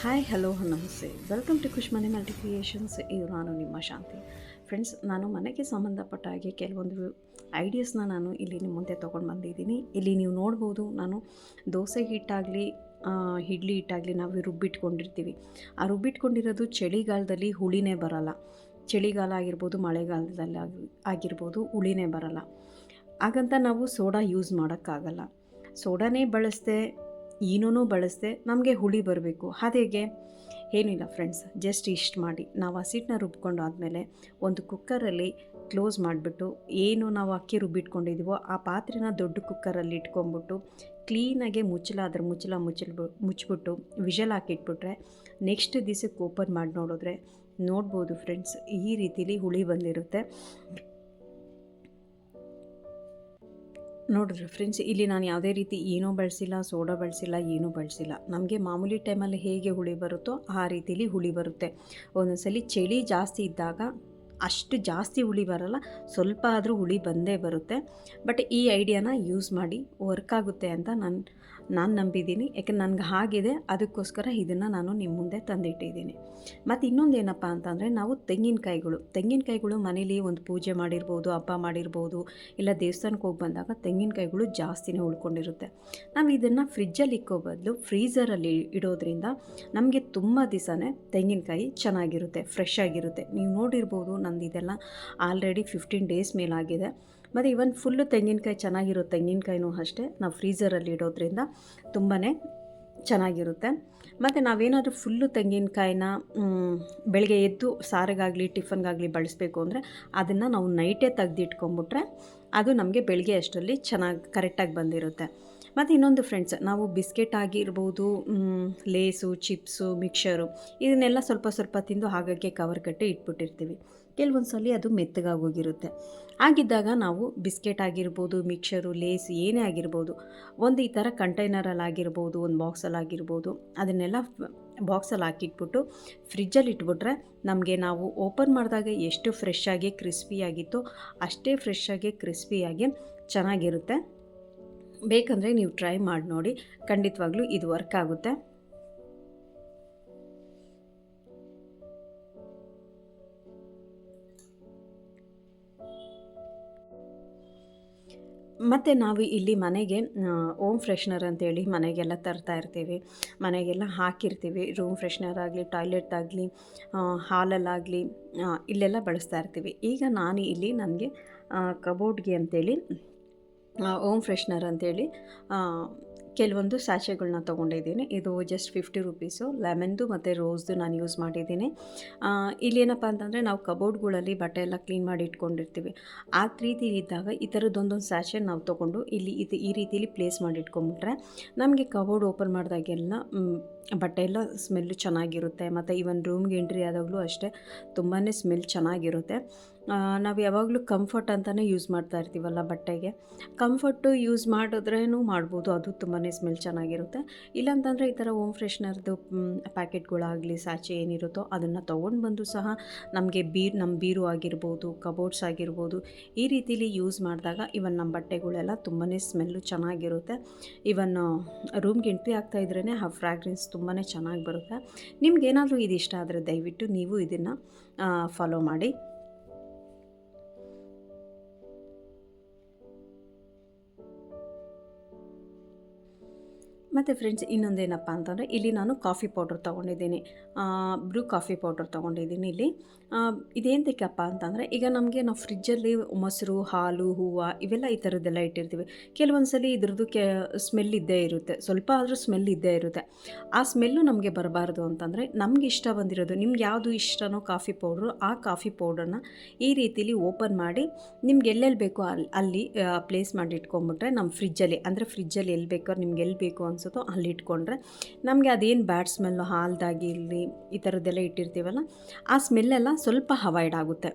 Hi hello ನಮಸ್ತೆ welcome to ಖುಷ್ ಮನೆ multi creations. ಇದು ನಾನು ನಿಮ್ಮ ಶಾಂತಿ. ಫ್ರೆಂಡ್ಸ್, ನಾನು ಮನೆಗೆ ಸಂಬಂಧಪಟ್ಟ ಹಾಗೆ ಕೆಲವೊಂದು ಐಡಿಯಾಸ್ನ ನಾನು ಇಲ್ಲಿ ನಿಮ್ಮ ಮುಂದೆ ತೊಗೊಂಡು ಬಂದಿದ್ದೀನಿ. ಇಲ್ಲಿ ನೀವು ನೋಡ್ಬೋದು, ನಾನು ದೋಸೆ ಹಿಟ್ಟಾಗಲಿ ಇಡ್ಲಿ ಹಿಟ್ಟಾಗಲಿ ನಾವು ರುಬ್ಬಿಟ್ಕೊಂಡಿರ್ತೀವಿ. ಆ ರುಬ್ಬಿಟ್ಕೊಂಡಿರೋದು ಚಳಿಗಾಲದಲ್ಲಿ ಹುಳಿನೇ ಬರೋಲ್ಲ. ಚಳಿಗಾಲ ಆಗಿರ್ಬೋದು, ಮಳೆಗಾಲದಲ್ಲಿ ಆಗಿರ್ಬೋದು, ಹುಳಿನೇ ಬರೋಲ್ಲ. ಹಾಗಂತ ನಾವು ಸೋಡಾ ಯೂಸ್ ಮಾಡೋಕ್ಕಾಗಲ್ಲ. ಸೋಡಾನೇ ಬಳಸದೆ ಏನೂ ಬಳಸದೆ ನಮಗೆ ಹುಳಿ ಬರಬೇಕು. ಅದೇಗೆ? ಏನಿಲ್ಲ ಫ್ರೆಂಡ್ಸ್, ಜಸ್ಟ್ ಇಷ್ಟು ಮಾಡಿ, ನಾವು ಹಸಿಟ್ಟನ್ನ ರುಬ್ಕೊಂಡು ಆದಮೇಲೆ ಒಂದು ಕುಕ್ಕರಲ್ಲಿ ಕ್ಲೋಸ್ ಮಾಡಿಬಿಟ್ಟು, ಏನು ನಾವು ಅಕ್ಕಿ ರುಬ್ಬಿಟ್ಕೊಂಡಿದ್ದೀವೋ ಆ ಪಾತ್ರೆನ ದೊಡ್ಡ ಕುಕ್ಕರಲ್ಲಿ ಇಟ್ಕೊಂಬಿಟ್ಟು ಕ್ಲೀನಾಗೆ ಮುಚ್ಚಿಬಿಟ್ಟು ವಿಷಲ್ ಹಾಕಿಟ್ಬಿಟ್ರೆ ನೆಕ್ಸ್ಟ್ ದಿವಸಕ್ಕೆ ಓಪನ್ ಮಾಡಿ ನೋಡ್ಬೋದು ಫ್ರೆಂಡ್ಸ್, ಈ ರೀತಿಲಿ ಹುಳಿ ಬಂದಿರುತ್ತೆ. ನೋಡಿದ್ರೆ ಫ್ರೆಂಡ್ಸ್, ಇಲ್ಲಿ ನಾನು ಯಾವುದೇ ರೀತಿ ಏನೂ ಬಳಸಿಲ್ಲ, ಸೋಡಾ ಬಳಸಿಲ್ಲ, ಏನೂ ಬಳಸಿಲ್ಲ. ನಮಗೆ ಮಾಮೂಲಿ ಟೈಮಲ್ಲಿ ಹೇಗೆ ಹುಳಿ ಬರುತ್ತೋ ಆ ರೀತಿಲಿ ಹುಳಿ ಬರುತ್ತೆ. ಒಂದೊಂದ್ಸಲಿ ಚಳಿ ಜಾಸ್ತಿ ಇದ್ದಾಗ ಅಷ್ಟು ಜಾಸ್ತಿ ಹುಳಿ ಬರೋಲ್ಲ, ಸ್ವಲ್ಪ ಆದರೂ ಹುಳಿ ಬಂದೇ ಬರುತ್ತೆ. ಬಟ್ ಈ ಐಡಿಯಾನ ಯೂಸ್ ಮಾಡಿ, ವರ್ಕ್ ಆಗುತ್ತೆ ಅಂತ ನಾನು ನಂಬಿದ್ದೀನಿ. ಯಾಕೆಂದ್ರೆ ನನಗೆ ಆಗಿದೆ, ಅದಕ್ಕೋಸ್ಕರ ಇದನ್ನು ನಾನು ನಿಮ್ಮ ಮುಂದೆ ತಂದಿಟ್ಟಿದ್ದೀನಿ. ಮತ್ತು ಇನ್ನೊಂದು ಏನಪ್ಪ ಅಂತಂದರೆ, ನಾವು ತೆಂಗಿನಕಾಯಿಗಳು ಮನೇಲಿ ಒಂದು ಪೂಜೆ ಮಾಡಿರ್ಬೋದು, ಹಬ್ಬ ಮಾಡಿರ್ಬೋದು, ಇಲ್ಲ ದೇವಸ್ಥಾನಕ್ಕೆ ಹೋಗಿ ಬಂದಾಗ ತೆಂಗಿನಕಾಯಿಗಳು ಜಾಸ್ತಿನೇ ಉಳ್ಕೊಂಡಿರುತ್ತೆ. ನಾವು ಇದನ್ನು ಫ್ರಿಜ್ಜಲ್ಲಿ ಇಕ್ಕೋ ಬದಲು ಫ್ರೀಝರಲ್ಲಿ ಇಡೋದ್ರಿಂದ ನಮಗೆ ತುಂಬ ದಿವಸನೇ ತೆಂಗಿನಕಾಯಿ ಚೆನ್ನಾಗಿರುತ್ತೆ, ಫ್ರೆಶ್ ಆಗಿರುತ್ತೆ. ನೀವು ನೋಡಿರ್ಬೋದು, ನಂದು ಇದೆಲ್ಲ ಆಲ್ರೆಡಿ 15 ಡೇಸ್ ಮೇಲಾಗಿದೆ. ಮತ್ತು ಇವನ್ ಫುಲ್ಲು ತೆಂಗಿನಕಾಯಿ ಚೆನ್ನಾಗಿರೋ ತೆಂಗಿನಕಾಯಿನೂ ಅಷ್ಟೇ ನಾವು ಫ್ರೀಝರಲ್ಲಿ ಇಡೋದ್ರಿಂದ ತುಂಬಾ ಚೆನ್ನಾಗಿರುತ್ತೆ. ಮತ್ತು ನಾವೇನಾದರೂ ಫುಲ್ಲು ತೆಂಗಿನಕಾಯಿನ ಬೆಳಗ್ಗೆ ಎದ್ದು ಸಾರಿಗಾಗಲಿ ಟಿಫನ್ಗಾಗಲಿ ಬಳಸಬೇಕು ಅಂದರೆ ಅದನ್ನು ನಾವು ನೈಟೇ ತೆಗೆದಿಟ್ಕೊಂಬಿಟ್ರೆ ಅದು ನಮಗೆ ಬೆಳಗ್ಗೆ ಅಷ್ಟರಲ್ಲಿ ಚೆನ್ನಾಗಿ ಕರೆಕ್ಟಾಗಿ ಬಂದಿರುತ್ತೆ. ಮತ್ತು ಇನ್ನೊಂದು ಫ್ರೆಂಡ್ಸ್, ನಾವು ಬಿಸ್ಕೆಟ್ ಆಗಿರ್ಬೋದು, ಲೇಸು, ಚಿಪ್ಸು, ಮಿಕ್ಸರು ಇದನ್ನೆಲ್ಲ ಸ್ವಲ್ಪ ತಿಂದು ಹಾಗಾಗಿ ಕವರ್ ಕಟ್ಟಿ ಇಟ್ಬಿಟ್ಟಿರ್ತೀವಿ. ಕೆಲವೊಂದು ಸಲ ಅದು ಮೆತ್ತಗಾಗೋಗಿರುತ್ತೆ. ಆಗಿದ್ದಾಗ ನಾವು ಬಿಸ್ಕೆಟ್ ಆಗಿರ್ಬೋದು, ಮಿಕ್ಸರು, ಲೇಸ್ ಏನೇ ಆಗಿರ್ಬೋದು, ಒಂದು ಈ ಥರ ಕಂಟೈನರಲ್ಲಿ ಆಗಿರ್ಬೋದು, ಒಂದು ಬಾಕ್ಸಲ್ಲಿ ಆಗಿರ್ಬೋದು, ಅದನ್ನೆಲ್ಲ ಬಾಕ್ಸಲ್ಲಿ ಹಾಕಿಟ್ಬಿಟ್ಟು ಫ್ರಿಜ್ಜಲ್ಲಿ ಇಟ್ಬಿಟ್ರೆ ನಮಗೆ ನಾವು ಓಪನ್ ಮಾಡಿದಾಗ ಎಷ್ಟು ಫ್ರೆಶ್ ಆಗಿ ಕ್ರಿಸ್ಪಿಯಾಗಿತ್ತೋ ಅಷ್ಟೇ ಫ್ರೆಶ್ ಆಗಿ ಕ್ರಿಸ್ಪಿಯಾಗಿ ಚೆನ್ನಾಗಿರುತ್ತೆ. ಬೇಕಂದರೆ ನೀವು ಟ್ರೈ ಮಾಡಿ ನೋಡಿ, ಖಂಡಿತವಾಗ್ಲೂ ಇದು ವರ್ಕ್ ಆಗುತ್ತೆ. ಮತ್ತು ನಾವು ಇಲ್ಲಿ ಮನೆಗೆ ಓಮ್ ಫ್ರೆಶ್ನರ್ ಅಂತೇಳಿ ಮನೆಗೆಲ್ಲ ತರ್ತಾ ಇರ್ತೀವಿ, ಮನೆಗೆಲ್ಲ ಹಾಕಿರ್ತೀವಿ. ರೂಮ್ ಫ್ರೆಶ್ನರ್ ಆಗಲಿ, ಟಾಯ್ಲೆಟ್ ಆಗಲಿ, ಹಾಲಲ್ಲಾಗಲಿ ಇಲ್ಲೆಲ್ಲ ಬಳಸ್ತಾ ಇರ್ತೀವಿ. ಈಗ ನಾನು ಇಲ್ಲಿ ನನಗೆ ಕಬೋರ್ಡ್ಗೆ ಅಂತೇಳಿ ಓಮ್ ಫ್ರೆಶ್ನರ್ ಅಂತೇಳಿ ಕೆಲವೊಂದು ಸ್ಯಾಚೆಗಳನ್ನ ತೊಗೊಂಡಿದ್ದೀನಿ. ಇದು ಜಸ್ಟ್ 50 ರುಪೀಸು. ಲೆಮನ್ದು ಮತ್ತು ರೋಸ್ದು ನಾನು ಯೂಸ್ ಮಾಡಿದ್ದೀನಿ. ಇಲ್ಲೇನಪ್ಪ ಅಂತಂದರೆ, ನಾವು ಕಬೋರ್ಡ್ಗಳಲ್ಲಿ ಬಟ್ಟೆ ಎಲ್ಲ ಕ್ಲೀನ್ ಮಾಡಿ ಇಟ್ಕೊಂಡಿರ್ತೀವಿ. ಆ ರೀತಿ ಇದ್ದಾಗ ಈ ಥರದ್ದೊಂದೊಂದು ಸ್ಯಾಚೆ ನಾವು ತೊಗೊಂಡು ಇಲ್ಲಿ ಈ ರೀತಿಲಿ ಪ್ಲೇಸ್ ಮಾಡಿ ಇಟ್ಕೊಂಡ್ಬಿಟ್ರೆ ನಮಗೆ ಕಬೋರ್ಡ್ ಓಪನ್ ಮಾಡಿದಾಗೆಲ್ಲ ಬಟ್ಟೆ ಎಲ್ಲ ಸ್ಮೆಲ್ಲು ಚೆನ್ನಾಗಿರುತ್ತೆ. ಮತ್ತು ಈವನ್ ರೂಮ್ಗೆ ಎಂಟ್ರಿ ಆದಾಗಲೂ ಅಷ್ಟೇ ತುಂಬಾ ಸ್ಮೆಲ್ ಚೆನ್ನಾಗಿರುತ್ತೆ. ನಾವು ಯಾವಾಗಲೂ ಕಂಫರ್ಟ್ ಅಂತಲೇ ಯೂಸ್ ಮಾಡ್ತಾ ಇರ್ತೀವಲ್ಲ ಬಟ್ಟೆಗೆ. ಕಂಫರ್ಟು ಯೂಸ್ ಮಾಡಿದ್ರೂ ಮಾಡ್ಬೋದು, ಅದು ತುಂಬಾ ಸ್ಮೆಲ್ ಚೆನ್ನಾಗಿರುತ್ತೆ. ಇಲ್ಲಾಂತಂದರೆ ಈ ಥರ ಓಮ್ ಫ್ರೆಶ್ನರ್ದು ಪ್ಯಾಕೆಟ್ಗಳಾಗಲಿ, ಸ್ಯಾಚೆ ಏನಿರುತ್ತೋ ಅದನ್ನು ತೊಗೊಂಡು ಬಂದು ಸಹ ನಮಗೆ ನಮ್ಮ ಬೀರು ಆಗಿರ್ಬೋದು, ಕಬೋರ್ಡ್ಸ್ ಆಗಿರ್ಬೋದು, ಈ ರೀತಿಲಿ ಯೂಸ್ ಮಾಡಿದಾಗ ಇವನ್ ನಮ್ಮ ಬಟ್ಟೆಗಳೆಲ್ಲ ತುಂಬಾ ಸ್ಮೆಲ್ಲು ಚೆನ್ನಾಗಿರುತ್ತೆ. ಇವನ್ ರೂಮ್ಗೆ ಎಂಟ್ರಿ ಆಗ್ತಾಯಿದ್ರೇ ಆ ಫ್ರ್ಯಾಗ್ರೆನ್ಸ್ ತುಂಬಾ ಚೆನ್ನಾಗಿ ಬರುತ್ತೆ. ನಿಮ್ಗೇನಾದರೂ ಇದು ಇಷ್ಟ ಆದರೆ ದಯವಿಟ್ಟು ನೀವು ಇದನ್ನು ಫಾಲೋ ಮಾಡಿ. ಮತ್ತು ಫ್ರೆಂಡ್ಸ್, ಇನ್ನೊಂದೇನಪ್ಪ ಅಂತಂದರೆ, ಇಲ್ಲಿ ನಾನು ಕಾಫಿ ಪೌಡ್ರ್ ತೊಗೊಂಡಿದ್ದೀನಿ, ಬ್ರೂ ಕಾಫಿ ಪೌಡ್ರ್ ತೊಗೊಂಡಿದ್ದೀನಿ. ಇಲ್ಲಿ ಇದೇಂತಕ್ಕಪ್ಪ ಅಂತಂದರೆ, ಈಗ ನಾವು ಫ್ರಿಜ್ಜಲ್ಲಿ ಮೊಸರು, ಹಾಲು, ಹೂವು ಇವೆಲ್ಲ ಈ ಥರದ್ದೆಲ್ಲ ಇಟ್ಟಿರ್ತೀವಿ. ಕೆಲವೊಂದು ಸಲ ಇದ್ರದ್ದು ಸ್ಮೆಲ್ ಇದ್ದೇ ಇರುತ್ತೆ, ಸ್ವಲ್ಪ ಆದರೂ ಸ್ಮೆಲ್ ಇದ್ದೇ ಇರುತ್ತೆ. ಆ ಸ್ಮೆಲ್ಲು ನಮಗೆ ಬರಬಾರ್ದು ಅಂತಂದರೆ, ನಮ್ಗೆ ಇಷ್ಟ ಬಂದಿರೋದು, ನಿಮ್ಗೆ ಯಾವುದು ಇಷ್ಟನೋ ಕಾಫಿ ಪೌಡ್ರು, ಆ ಕಾಫಿ ಪೌಡ್ರನ್ನ ಈ ರೀತಿಲಿ ಓಪನ್ ಮಾಡಿ ನಿಮ್ಗೆ ಎಲ್ಲೆಲ್ಲಿ ಬೇಕೋ ಅಲ್ಲಿ ಪ್ಲೇಸ್ ಮಾಡಿ ಇಟ್ಕೊಂಬಿಟ್ರೆ, ನಮ್ಮ ಫ್ರಿಜ್ಜಲ್ಲಿ ಎಲ್ಲಿ ಬೇಕೋ ನಿಮ್ಗೆ ಎಲ್ಲಿ ಬೇಕು ಅನಿಸುತ್ತೋ ಅಲ್ಲಿ ಇಟ್ಕೊಂಡ್ರೆ ನಮಗೆ ಅದೇನು ಬ್ಯಾಡ್ ಸ್ಮೆಲ್ಲು, ಹಾಲ್ದಾಗಿರಲಿ ಈ ಥರದ್ದೆಲ್ಲ ಇಟ್ಟಿರ್ತೀವಲ್ಲ, ಆ ಸ್ಮೆಲ್ಲೆಲ್ಲ ಸ್ವಲ್ಪ ಅವಾಯ್ಡ್ ಆಗುತ್ತೆ.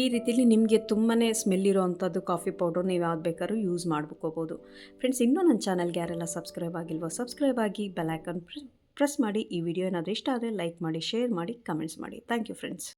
ಈ ರೀತಿಲಿ ನಿಮಗೆ ತುಂಬಾ ಸ್ಮೆಲ್ ಇರೋ ಅಂಥದ್ದು ಕಾಫಿ ಪೌಡ್ರು ನೀವು ಯಾವ್ದು ಬೇಕಾದ್ರೂ ಯೂಸ್ ಮಾಡ್ಕೋಬೋದು. ಫ್ರೆಂಡ್ಸ್, ಇನ್ನೂ ನನ್ನ ಚಾನಲ್ಗೆ ಯಾರೆಲ್ಲ ಸಬ್ಸ್ಕ್ರೈಬ್ ಆಗಿಲ್ವೋ ಸಬ್ಸ್ಕ್ರೈಬ್ ಆಗಿ, ಬೆಲ್ ಐಕಾನ್ ಪ್ರೆಸ್ ಮಾಡಿ. ಈ ವಿಡಿಯೋ ಏನಾದರೂ ಇಷ್ಟ ಆದರೆ ಲೈಕ್ ಮಾಡಿ, ಶೇರ್ ಮಾಡಿ, ಕಮೆಂಟ್ಸ್ ಮಾಡಿ. Thank you friends.